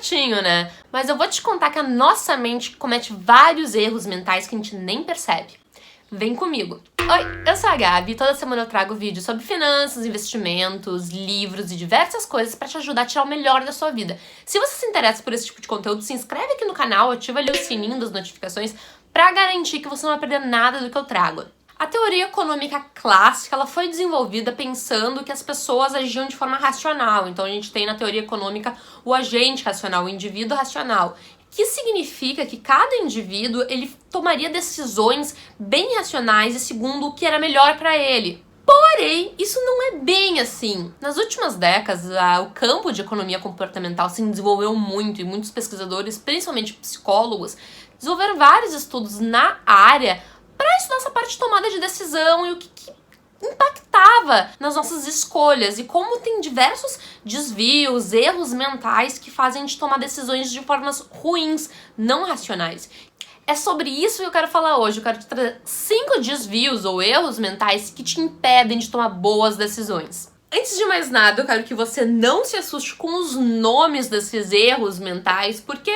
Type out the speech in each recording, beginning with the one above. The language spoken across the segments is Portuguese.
certinho, né? Mas eu vou te contar que a nossa mente comete vários erros mentais que a gente nem percebe. Vem comigo! Oi, eu sou a Gabi e toda semana eu trago vídeos sobre finanças, investimentos, livros e diversas coisas pra te ajudar a tirar o melhor da sua vida. Se você se interessa por esse tipo de conteúdo, se inscreve aqui no canal, ativa ali o sininho das notificações pra garantir que você não vai perder nada do que eu trago. A teoria econômica clássica ela foi desenvolvida pensando que as pessoas agiam de forma racional. Então a gente tem na teoria econômica o agente racional, o indivíduo racional, que significa que cada indivíduo ele tomaria decisões bem racionais e segundo o que era melhor para ele. Porém, isso não é bem assim. Nas últimas décadas, o campo de economia comportamental se desenvolveu muito e muitos pesquisadores, principalmente psicólogos, desenvolveram vários estudos na área para estudar essa parte de tomada de decisão e o que impactava nas nossas escolhas e como tem diversos desvios, erros mentais que fazem a gente tomar decisões de formas ruins, não racionais. É sobre isso que eu quero falar hoje. Eu quero te trazer 5 desvios ou erros mentais que te impedem de tomar boas decisões. Antes de mais nada, eu quero que você não se assuste com os nomes desses erros mentais, porque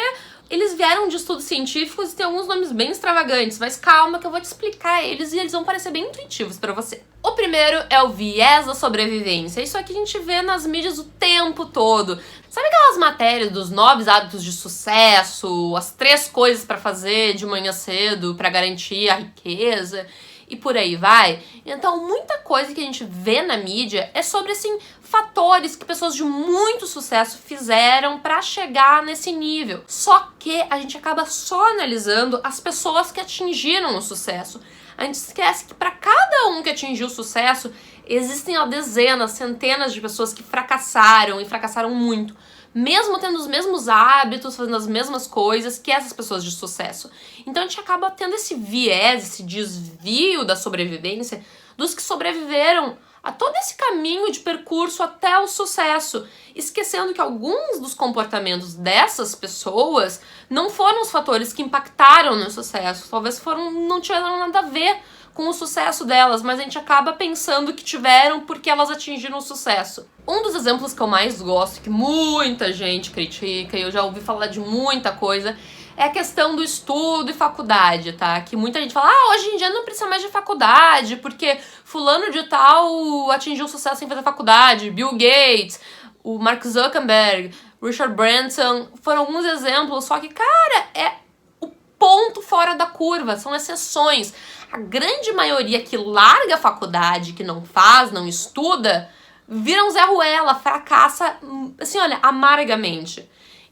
eles vieram de estudos científicos e tem alguns nomes bem extravagantes, mas calma que eu vou te explicar eles e eles vão parecer bem intuitivos pra você. O primeiro é o viés da sobrevivência. Isso aqui a gente vê nas mídias o tempo todo. Sabe aquelas matérias dos 9 hábitos de sucesso, as 3 coisas pra fazer de manhã cedo pra garantir a riqueza? E por aí vai. Então, muita coisa que a gente vê na mídia é sobre, assim, fatores que pessoas de muito sucesso fizeram pra chegar nesse nível. Só que a gente acaba só analisando as pessoas que atingiram o sucesso. A gente esquece que pra cada um que atingiu o sucesso, existem dezenas, centenas de pessoas que fracassaram e fracassaram muito. Mesmo tendo os mesmos hábitos, fazendo as mesmas coisas que essas pessoas de sucesso. Então a gente acaba tendo esse viés, esse desvio da sobrevivência dos que sobreviveram a todo esse caminho de percurso até o sucesso, esquecendo que alguns dos comportamentos dessas pessoas não foram os fatores que impactaram no sucesso, talvez não tiveram nada a ver com o sucesso delas, mas a gente acaba pensando que tiveram porque elas atingiram o sucesso. Um dos exemplos que eu mais gosto, que muita gente critica, e eu já ouvi falar de muita coisa, é a questão do estudo e faculdade, tá? Que muita gente fala, hoje em dia não precisa mais de faculdade, porque fulano de tal atingiu sucesso sem fazer faculdade, Bill Gates, o Mark Zuckerberg, Richard Branson, foram alguns exemplos, só que, cara, é o ponto fora da curva, são exceções. A grande maioria que larga a faculdade, que não faz, não estuda, vira um Zé Ruela, fracassa, assim, olha, amargamente.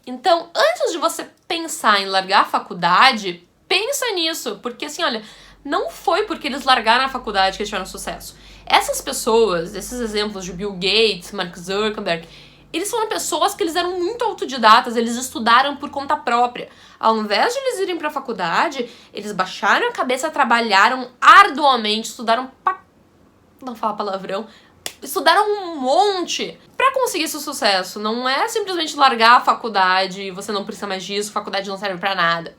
Então, antes de você pensar em largar a faculdade, pensa nisso, porque assim, olha, não foi porque eles largaram a faculdade que eles tiveram sucesso. Essas pessoas, esses exemplos de Bill Gates, Mark Zuckerberg, eles foram pessoas que eles eram muito autodidatas, eles estudaram por conta própria. Ao invés de eles irem pra faculdade, eles baixaram a cabeça, trabalharam arduamente, estudaram não fala palavrão, estudaram um monte pra conseguir esse sucesso. Não é simplesmente largar a faculdade e você não precisa mais disso, faculdade não serve pra nada.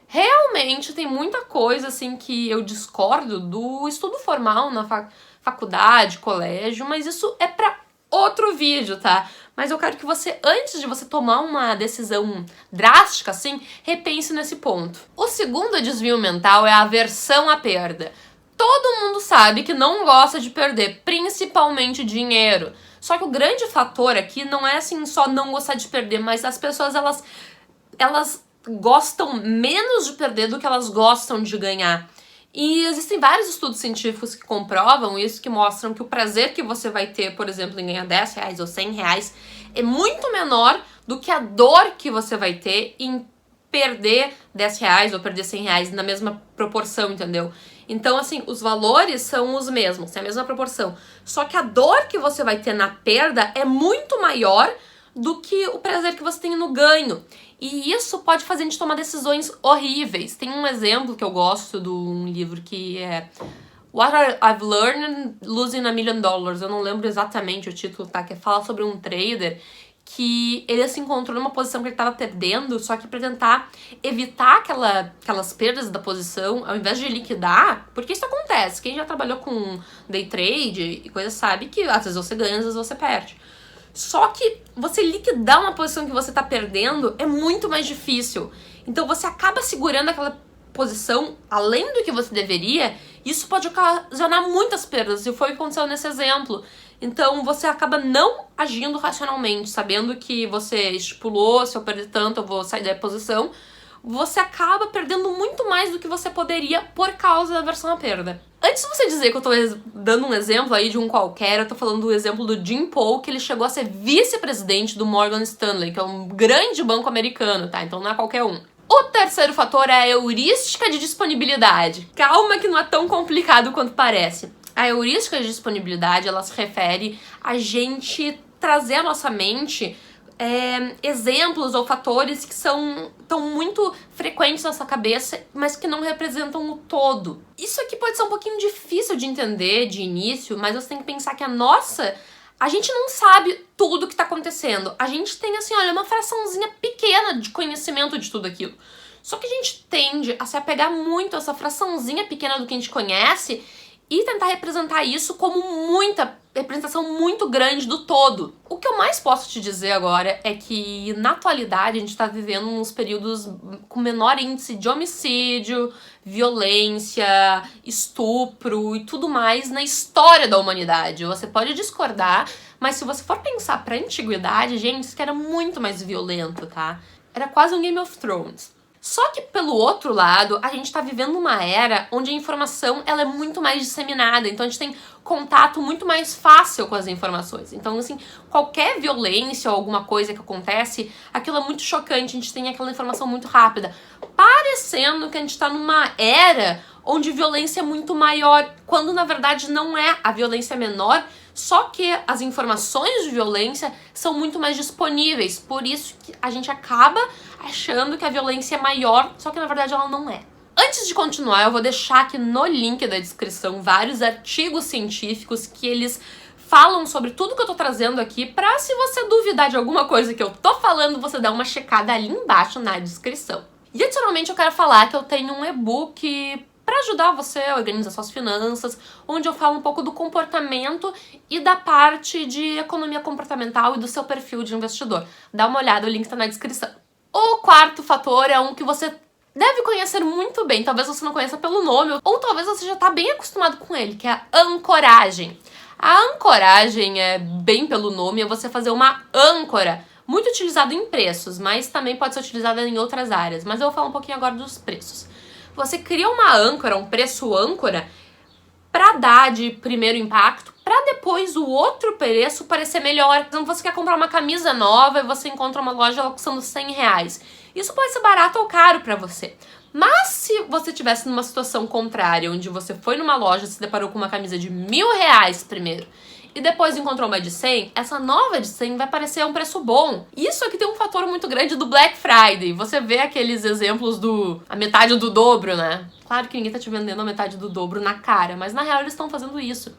Realmente tem muita coisa assim que eu discordo do estudo formal na faculdade, colégio, mas isso é pra outro vídeo, tá? Mas eu quero que você, antes de você tomar uma decisão drástica assim, repense nesse ponto. O segundo desvio mental é a aversão à perda. Todo mundo sabe que não gosta de perder, principalmente dinheiro. Só que o grande fator aqui não é assim só não gostar de perder, mas as pessoas elas gostam menos de perder do que elas gostam de ganhar. E existem vários estudos científicos que comprovam isso, que mostram que o prazer que você vai ter, por exemplo, em ganhar 10 reais ou 100 reais, é muito menor do que a dor que você vai ter em perder 10 reais ou perder 100 reais na mesma proporção, entendeu? Então, assim, os valores são os mesmos, tem a mesma proporção. Só que a dor que você vai ter na perda é muito maior do que o prazer que você tem no ganho. E isso pode fazer a gente tomar decisões horríveis. Tem um exemplo que eu gosto de um livro que é What I've Learned Losing $1 Million. Eu não lembro exatamente o título, tá? Que fala sobre um trader que ele se encontrou numa posição que ele estava perdendo, só que para tentar evitar aquelas perdas da posição, ao invés de liquidar, porque isso acontece, quem já trabalhou com day trade e coisa sabe que às vezes você ganha, às vezes você perde. Só que você liquidar uma posição que você tá perdendo é muito mais difícil. Então você acaba segurando aquela posição além do que você deveria, e isso pode ocasionar muitas perdas, e foi o que aconteceu nesse exemplo. Então você acaba não agindo racionalmente, sabendo que você estipulou, se eu perder tanto eu vou sair da posição, você acaba perdendo muito mais do que você poderia por causa da aversão à perda. Antes de você dizer que eu tô dando um exemplo aí de um qualquer, eu tô falando do exemplo do Jim Paul, que ele chegou a ser vice-presidente do Morgan Stanley, que é um grande banco americano, tá? Então não é qualquer um. O terceiro fator é a heurística de disponibilidade. Calma que não é tão complicado quanto parece. A heurística de disponibilidade, ela se refere a gente trazer à nossa mente exemplos ou fatores que estão muito frequentes na sua cabeça, mas que não representam o todo. Isso aqui pode ser um pouquinho difícil de entender de início, mas você tem que pensar que a gente não sabe tudo o que tá acontecendo. A gente tem, assim, olha, uma fraçãozinha pequena de conhecimento de tudo aquilo. Só que a gente tende a se apegar muito a essa fraçãozinha pequena do que a gente conhece e tentar representar isso como muita representação muito grande do todo. O que eu mais posso te dizer agora é que, na atualidade, a gente tá vivendo uns períodos com menor índice de homicídio, violência, estupro e tudo mais na história da humanidade. Você pode discordar, mas se você for pensar pra antiguidade, gente, isso que era muito mais violento, tá? Era quase um Game of Thrones. Só que, pelo outro lado, a gente tá vivendo uma era onde a informação ela é muito mais disseminada, então a gente tem contato muito mais fácil com as informações. Então, assim, qualquer violência ou alguma coisa que acontece, aquilo é muito chocante, a gente tem aquela informação muito rápida, parecendo que a gente tá numa era onde violência é muito maior, quando na verdade não é, a violência é menor, só que as informações de violência são muito mais disponíveis, por isso que a gente acaba achando que a violência é maior, só que na verdade ela não é. Antes de continuar, eu vou deixar aqui no link da descrição vários artigos científicos que eles falam sobre tudo que eu tô trazendo aqui, pra se você duvidar de alguma coisa que eu tô falando, você dá uma checada ali embaixo na descrição. E adicionalmente eu quero falar que eu tenho um e-book para ajudar você a organizar suas finanças, onde eu falo um pouco do comportamento e da parte de economia comportamental e do seu perfil de investidor. Dá uma olhada, o link tá na descrição. O quarto fator é um que você deve conhecer muito bem, talvez você não conheça pelo nome, ou talvez você já tá bem acostumado com ele, que é a ancoragem. A ancoragem é bem pelo nome, é você fazer uma âncora, muito utilizado em preços, mas também pode ser utilizada em outras áreas, mas eu vou falar um pouquinho agora dos preços. Você cria uma âncora, um preço âncora, para dar de primeiro impacto, para depois o outro preço parecer melhor. Então você quer comprar uma camisa nova e você encontra uma loja ela custando R$100. Isso pode ser barato ou caro para você. Mas se você estivesse numa situação contrária, onde você foi numa loja e se deparou com uma camisa de R$1.000 primeiro, e depois encontrou uma de 100, essa nova de 100 vai parecer um preço bom. Isso aqui tem um fator muito grande do Black Friday. Você vê aqueles exemplos a metade do dobro, né? Claro que ninguém tá te vendendo a metade do dobro na cara, mas na real eles estão fazendo isso.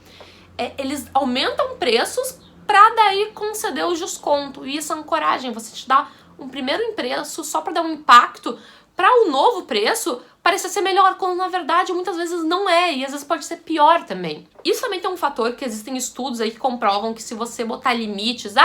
Eles aumentam preços pra daí conceder o desconto. E isso é ancoragem, você te dá um primeiro preço só pra dar um impacto para o novo preço parecer ser melhor, quando na verdade muitas vezes não é, e às vezes pode ser pior também. Isso também tem um fator que existem estudos aí que comprovam que se você botar limites,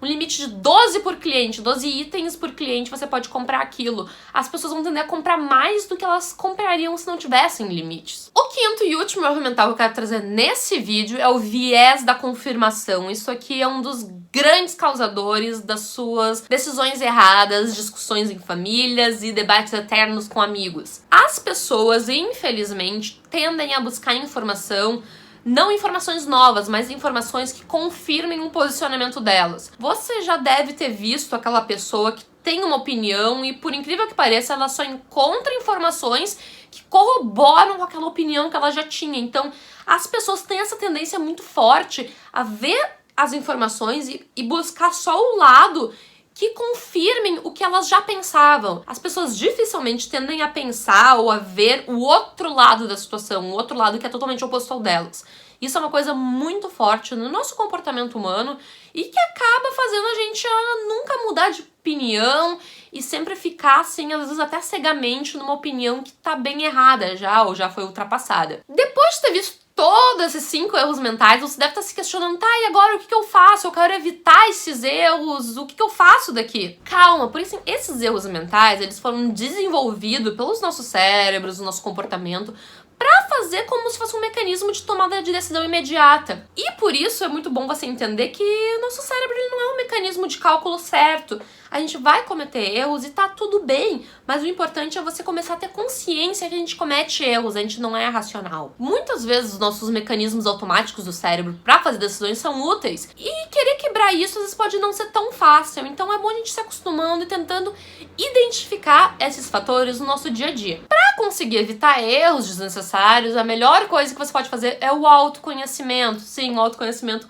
um limite de 12 por cliente, 12 itens por cliente, você pode comprar aquilo. As pessoas vão tender a comprar mais do que elas comprariam se não tivessem limites. O quinto e último erro mental que eu quero trazer nesse vídeo é o viés da confirmação. Isso aqui é um dos grandes causadores das suas decisões erradas, discussões em famílias e debates eternos com amigos. As pessoas, infelizmente, tendem a buscar informação, não informações novas, mas informações que confirmem um posicionamento delas. Você já deve ter visto aquela pessoa que tem uma opinião e, por incrível que pareça, ela só encontra informações que corroboram com aquela opinião que ela já tinha. Então, as pessoas têm essa tendência muito forte a ver as informações e buscar só o lado que confirmem o que elas já pensavam. As pessoas dificilmente tendem a pensar ou a ver o outro lado da situação, o outro lado que é totalmente oposto ao delas. Isso é uma coisa muito forte no nosso comportamento humano e que acaba fazendo a gente nunca mudar de opinião e sempre ficar, assim, às vezes até cegamente numa opinião que tá bem errada já, ou já foi ultrapassada. Depois de ter visto todos esses 5 erros mentais, você deve estar se questionando, tá, e agora o que eu faço? Eu quero evitar esses erros, o que eu faço daqui? Calma, por isso esses erros mentais, eles foram desenvolvidos pelos nossos cérebros, o nosso comportamento, pra fazer como se fosse um mecanismo de tomada de decisão imediata. E por isso é muito bom você entender que o nosso cérebro ele não é um mecanismo de cálculo certo. A gente vai cometer erros e tá tudo bem, mas o importante é você começar a ter consciência que a gente comete erros, a gente não é racional. Muitas vezes os nossos mecanismos automáticos do cérebro pra fazer decisões são úteis, e querer quebrar isso às vezes pode não ser tão fácil, então é bom a gente se acostumando e tentando identificar esses fatores no nosso dia a dia. Pra conseguir evitar erros desnecessários, a melhor coisa que você pode fazer é o autoconhecimento. Sim, o autoconhecimento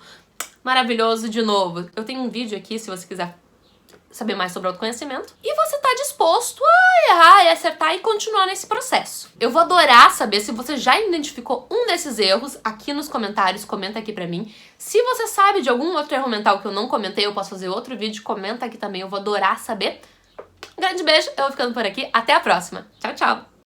maravilhoso de novo. Eu tenho um vídeo aqui, se você quiser saber mais sobre autoconhecimento, e você tá disposto a errar e acertar e continuar nesse processo. Eu vou adorar saber se você já identificou um desses erros aqui nos comentários, comenta aqui pra mim. Se você sabe de algum outro erro mental que eu não comentei, eu posso fazer outro vídeo, comenta aqui também, eu vou adorar saber. Um grande beijo, eu vou ficando por aqui, até a próxima. Tchau, tchau!